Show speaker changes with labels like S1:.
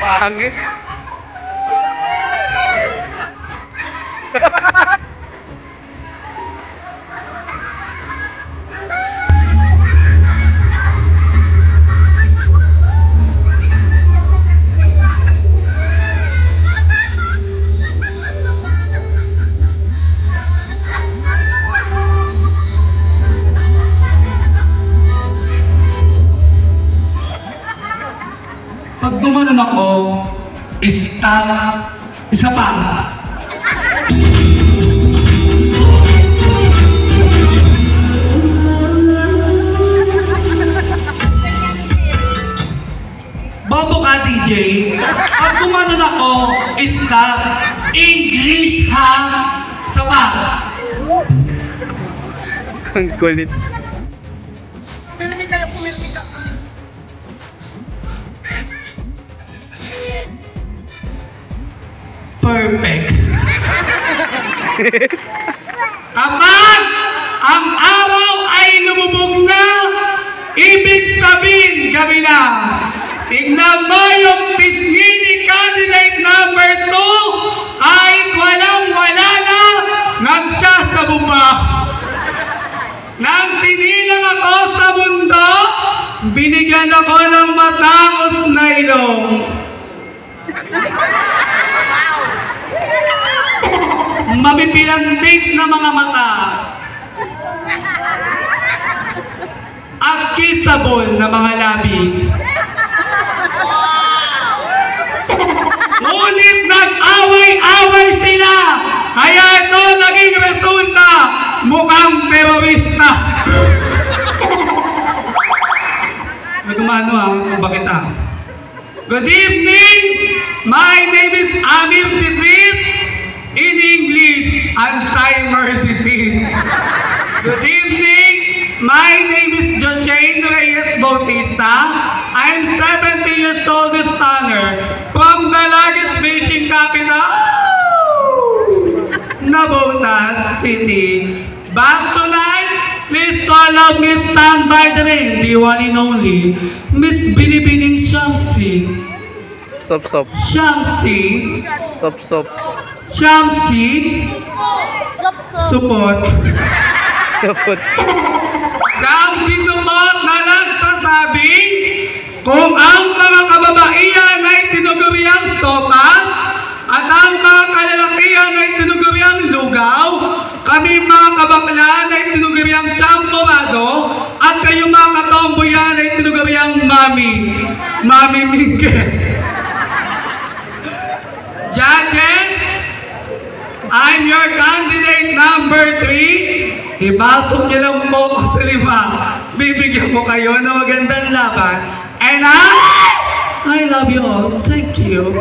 S1: Hangis.
S2: Pag dumanan ako, isa pa. Bobo ka, DJ. Pag dumanan ako, English ha, sa pa.
S1: Ang kulit.
S2: Perfect. Kapag ang araw ay lumubog na, ibig sabihin gabi na. Tingnan mo yung pisngi ni candidate number 2, kahit walang-wala na, nagsasabuma. Nang sinilang ako sa mundo, binigyan ako ng matangos na ilong. Mapipilantik na mga mata at kissable na mga labi. Ngunit nag-away-away sila, kaya ito naging resulta, mukhang terorista. Nagumano bakit Good evening, my name is Amir Disease. In English, Alzheimer's disease. Good evening, my name is Joshane Reyes Bautista. I'm 70 years old stunner from the largest fishing capital, Navotas City. Back tonight, please call out Miss Stand by the Rain, the one and only, Miss Binibining Shamsi.
S1: Sop.
S2: Shamsi.
S1: Sop.
S2: Shamsi. Supot. Shamsi Supot na nagsasabing kung ang mga kababaihan ay tinuguriang sopas at ang mga kalalakihan ay tinuguriang lugaw, kami mga kabaklaan ay tinuguriang champorado, at kayong mga katomboyan ay tinuguriang Mami Mingke. Judges, I'm your candidate number 3. Ipasok niyo lang po ako sa 5. Bibigyan ko kayo ng magandang laban. And I love you all. Thank you.